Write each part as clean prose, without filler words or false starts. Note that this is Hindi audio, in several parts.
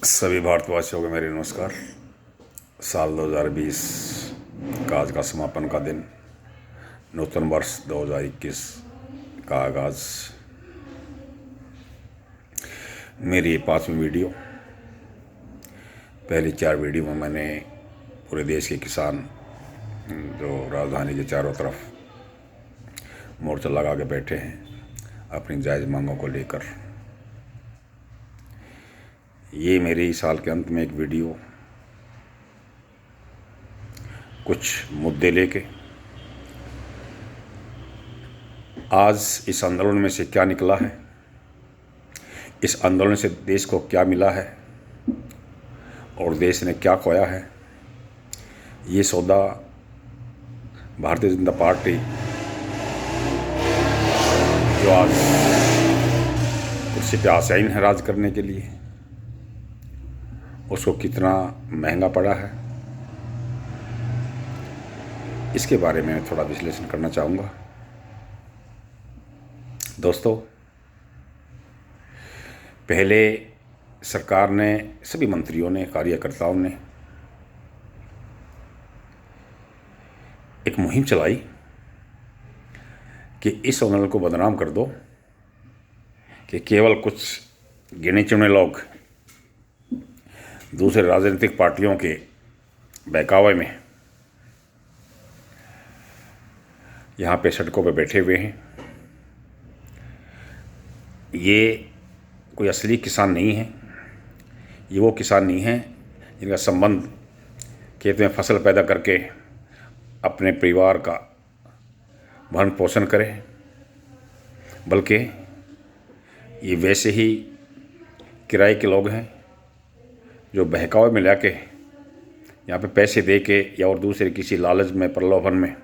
सभी भारतवासियों को मेरे नमस्कार। साल 2020 का आज का समापन का दिन, नूतन वर्ष 2021 का आगाज़। मेरी ये 5वीं वीडियो। पहली 4 वीडियो में मैंने पूरे देश के किसान जो राजधानी के चारों तरफ मोर्चा लगा के बैठे हैं अपनी जायज़ मांगों को लेकर, ये मेरी साल के अंत में एक वीडियो कुछ मुद्दे लेके आज इस आंदोलन में से क्या निकला है, इस आंदोलन से देश को क्या मिला है और देश ने क्या खोया है, ये सौदा भारतीय जनता पार्टी जो आज कुर्सी पे आसीन है राज करने के लिए, उसको कितना महंगा पड़ा है, इसके बारे में थोड़ा विश्लेषण करना चाहूँगा। दोस्तों, पहले सरकार ने, सभी मंत्रियों ने, कार्यकर्ताओं ने एक मुहिम चलाई कि इस आंदोलन को बदनाम कर दो कि केवल कुछ गिने चुने लोग दूसरे राजनीतिक पार्टियों के बहकावे में यहाँ पे सड़कों पे बैठे हुए हैं। ये कोई असली किसान नहीं है, ये वो किसान नहीं है जिनका संबंध खेत में फसल पैदा करके अपने परिवार का भरण पोषण करे, बल्कि ये वैसे ही किराए के लोग हैं जो बहकावे में लाके यहाँ पे पैसे दे के या और दूसरे किसी लालच में, प्रलोभन में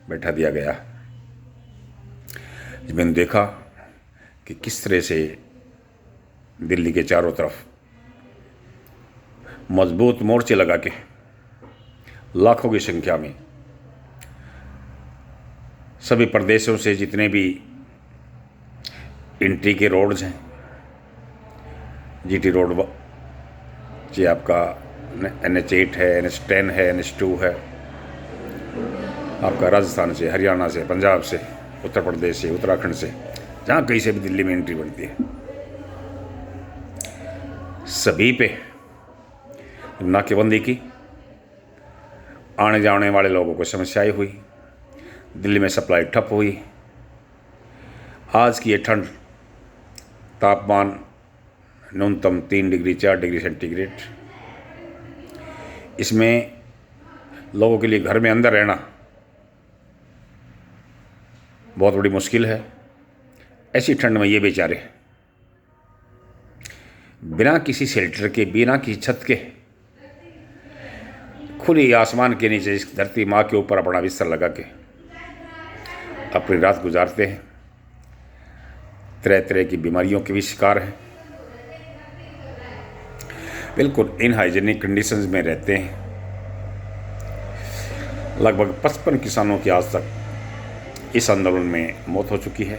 बैठा दिया गया। जब मैंने देखा कि किस तरह से दिल्ली के चारों तरफ मजबूत मोर्चे लगा के लाखों की संख्या में सभी प्रदेशों से जितने भी एंट्री के रोड्स हैं, जीटी रोड जी, आपका NH8 है, NH10 है, NH2 है, आपका राजस्थान से, हरियाणा से, पंजाब से, उत्तर प्रदेश से, उत्तराखंड से, जहाँ कहीं से भी दिल्ली में एंट्री बनती है, सभी पे नाकेबंदी की। आने जाने वाले लोगों को समस्याएं हुई, दिल्ली में सप्लाई ठप हुई। आज की ये ठंड, तापमान न्यूनतम 3 डिग्री 4 डिग्री सेंटीग्रेड, इसमें लोगों के लिए घर में अंदर रहना बहुत बड़ी मुश्किल है। ऐसी ठंड में ये बेचारे बिना किसी शेल्टर के, बिना किसी छत के, खुली आसमान के नीचे इस धरती माँ के ऊपर अपना बिस्तर लगा के अपनी रात गुजारते हैं। तरह तरह की बीमारियों के भी शिकार हैं, बिल्कुल इनहाइजीनिक कंडीशंस में रहते हैं। लगभग 55 किसानों की आज तक इस आंदोलन में मौत हो चुकी है।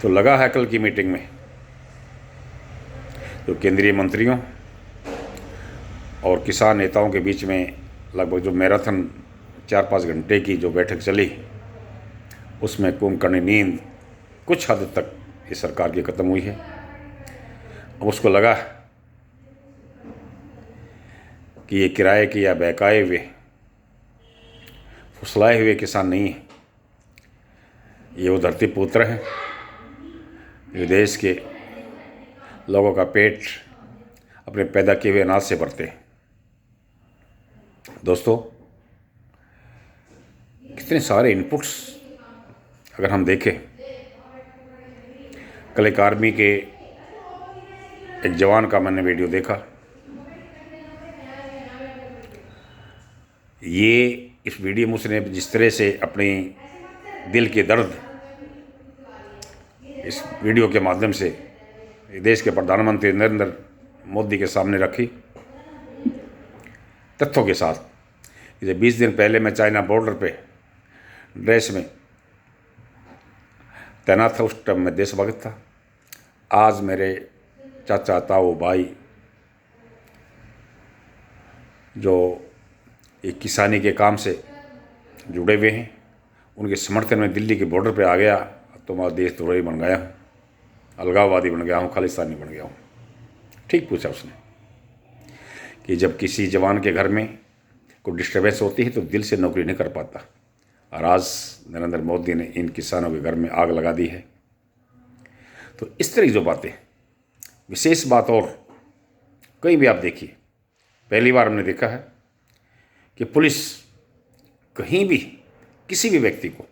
तो लगा है कल की मीटिंग में जो केंद्रीय मंत्रियों और किसान नेताओं के बीच में लगभग जो मैराथन 4-5 घंटे की जो बैठक चली, उसमें कुंभकर्ण नींद कुछ हद तक इस सरकार की ख़त्म हुई है। अब उसको लगा कि ये किराए के या बहकाए हुए, फुसलाए हुए किसान नहीं है, ये वो धरती पुत्र हैं जो देश के लोगों का पेट अपने पैदा किए हुए अनाज से भरते हैं। दोस्तों, कितने सारे इनपुट्स अगर हम देखें, कल एक आर्मी के एक जवान का मैंने वीडियो देखा। ये इस वीडियो में उसने जिस तरह से अपनी दिल के दर्द इस वीडियो के माध्यम से देश के प्रधानमंत्री नरेंद्र मोदी के सामने रखी, तथ्यों के साथ। कि 20 दिन पहले मैं चाइना बॉर्डर पे ड्रेस में तैनात था, उस टाइम मैं देशभक्त था। आज मेरे चाचा, ताऊ, भाई जो एक किसानी के काम से जुड़े हुए हैं, उनके समर्थन में दिल्ली के बॉर्डर पे आ गया तो मैं देशद्रोही बन गया हूँ, अलगाववादी बन गया हूँ, खालिस्तानी बन गया हूँ। ठीक पूछा उसने कि जब किसी जवान के घर में कोई डिस्टर्बेंस होती है तो दिल से नौकरी नहीं कर पाता, और आज नरेंद्र मोदी ने इन किसानों के घर में आग लगा दी है। तो इस तरह की जो बातें, विशेष बात और कहीं भी आप देखिए, पहली बार हमने देखा है कि पुलिस कहीं भी किसी भी व्यक्ति को,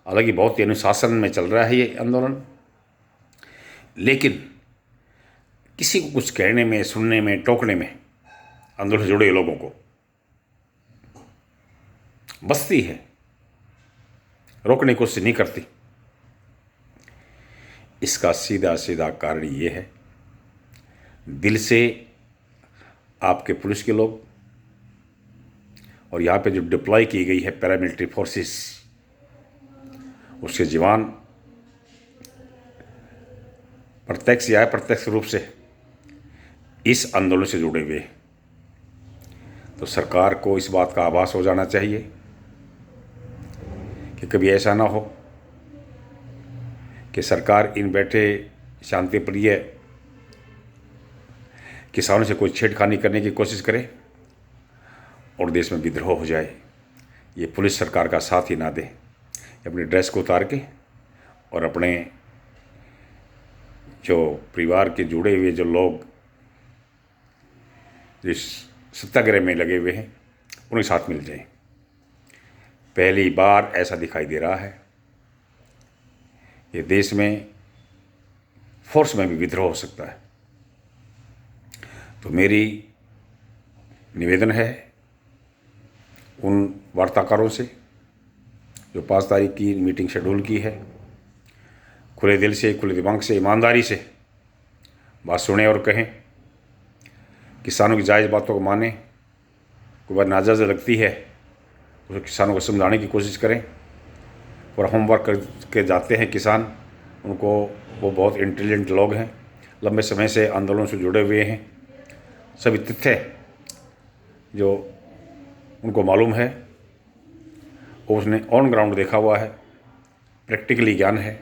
हालांकि बहुत ही अनुशासन में चल रहा है ये आंदोलन, लेकिन किसी को कुछ कहने में, सुनने में, टोकने में आंदोलन से जुड़े लोगों को बस्ती है, रोकने की कोशिश नहीं करती। इसका सीधा सीधा कारण ये है, दिल से आपके पुलिस के लोग और यहाँ पे जो डिप्लॉय की गई है पैरामिलिट्री फोर्सेस, उसके जवान प्रत्यक्ष या अप्रत्यक्ष रूप से इस आंदोलन से जुड़े हुए। तो सरकार को इस बात का आभास हो जाना चाहिए कि कभी ऐसा ना हो कि सरकार इन बैठे शांतिप्रिय किसानों से कोई छेड़खानी करने की कोशिश करे और देश में विद्रोह हो जाए। ये पुलिस सरकार का साथ ही ना दे, अपनी ड्रेस को उतार के और अपने जो परिवार के जुड़े हुए जो लोग जिस सत्याग्रह में लगे हुए हैं उनके साथ मिल जाए। पहली बार ऐसा दिखाई दे रहा है कि देश में फोर्स में भी विद्रोह हो सकता है। तो मेरी निवेदन है उन वार्ताकारों से जो 5 तारीख की मीटिंग शेड्यूल की है, खुले दिल से, खुले दिमाग से, ईमानदारी से बात सुने और कहें, किसानों की जायज़ बातों को माने। कोई बात नाजायज़ लगती है तो किसानों को समझाने की कोशिश करें। और होमवर्क करके जाते हैं किसान, उनको, वो बहुत इंटेलिजेंट लोग हैं, लंबे समय से आंदोलन से जुड़े हुए हैं, सभी तथ्य जो उनको मालूम है वो उसने ऑन ग्राउंड देखा हुआ है, प्रैक्टिकली ज्ञान है।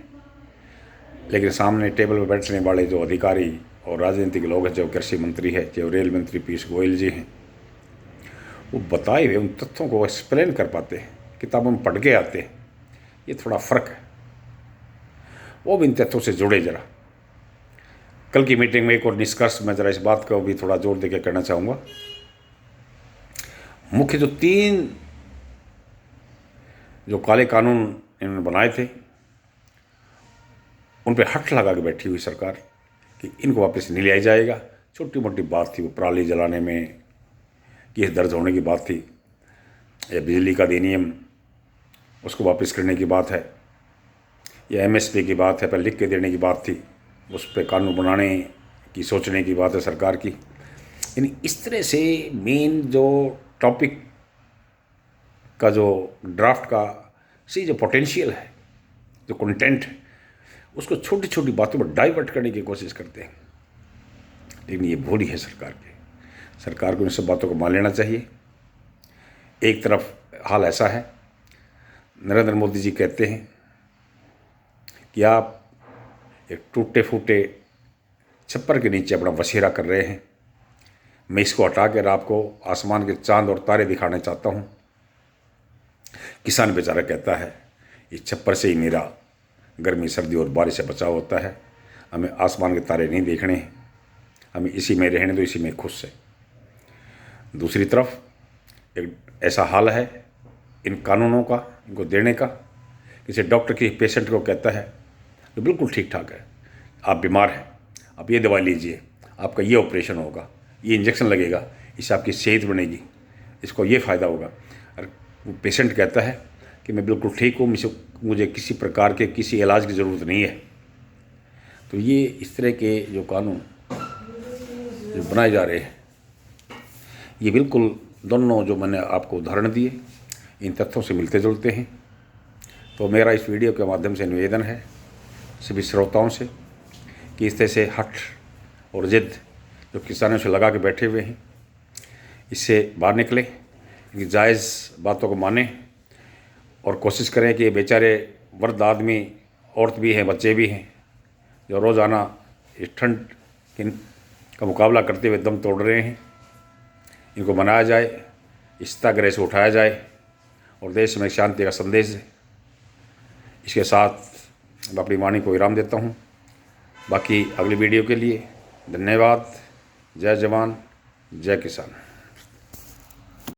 लेकिन सामने टेबल पर बैठने वाले जो अधिकारी और राजनीतिक लोग हैं, जो कृषि मंत्री है, जो रेल मंत्री पीयूष गोयल जी हैं, वो बताए हुए उन तथ्यों को एक्सप्लेन कर पाते हैं, किताबों में पढ़ के आते हैं। ये थोड़ा फ़र्क है, वो भी इन तथ्यों से जुड़े। जरा कल की मीटिंग में एक और निष्कर्ष मैं जरा इस बात को भी थोड़ा जोर देकर कहना चाहूँगा। मुख्य जो 3 जो काले कानून इन्होंने बनाए थे, उन पर हट लगा के बैठी हुई सरकार कि इनको वापस नहीं लिया जाएगा। छोटी मोटी बात थी, वो पराली जलाने में केस दर्ज होने की बात थी, या बिजली का अधिनियम उसको वापस करने की बात है, या MSP की बात है, पर लिख के देने की बात थी, उस पर कानून बनाने की सोचने की बात है सरकार की। यानी इस तरह से मेन जो टॉपिक का जो ड्राफ्ट का जो पोटेंशियल है, जो कंटेंट है, उसको छोटी छोटी बातों पर डाइवर्ट करने की कोशिश करते हैं। लेकिन ये भूल ही है सरकार की। सरकार को इन सब बातों को मान लेना चाहिए। एक तरफ हाल ऐसा है, नरेंद्र मोदी जी कहते हैं कि आप एक टूटे फूटे छप्पर के नीचे अपना बसेरा कर रहे हैं, मैं इसको हटा कर आपको आसमान के चांद और तारे दिखाना चाहता हूँ। किसान बेचारा कहता है इस छप्पर से ही मेरा गर्मी, सर्दी और बारिश से बचाव होता है, हमें आसमान के तारे नहीं देखने हैं, हमें इसी में रहने दो, इसी में खुश है। दूसरी तरफ एक ऐसा हाल है इन कानूनों का, इनको देने का, किसी डॉक्टर की पेशेंट को कहता है तो बिल्कुल ठीक ठाक है, आप बीमार हैं, आप ये दवा लीजिए, आपका ये ऑपरेशन होगा, ये इंजेक्शन लगेगा, इससे आपकी सेहत बनेगी, इसको ये फ़ायदा होगा। और वो पेशेंट कहता है कि मैं बिल्कुल ठीक हूँ, मुझे किसी प्रकार के किसी इलाज की ज़रूरत नहीं है। तो ये इस तरह के जो कानून जो बनाए जा रहे हैं, ये बिल्कुल दोनों जो मैंने आपको उदाहरण दिए इन तथ्यों से मिलते जुलते हैं। तो मेरा इस वीडियो के माध्यम से निवेदन है सभी श्रोताओं से कि इस तरह से हट और ज़िद जो किसानों से लगा के बैठे हुए हैं, इससे बाहर निकले, इनकी जायज़ बातों को माने और कोशिश करें कि ये बेचारे वृद्ध आदमी, औरत भी हैं, बच्चे भी हैं, जो रोज़ाना इस ठंड का मुकाबला करते हुए दम तोड़ रहे हैं, इनको मनाया जाए, इस सत्याग्रह से उठाया जाए और देश में शांति का संदेश है। इसके साथ मैं अपनी वाणी को विराम देता हूँ। बाकी अगली वीडियो के लिए धन्यवाद। जय जवान, जय किसान।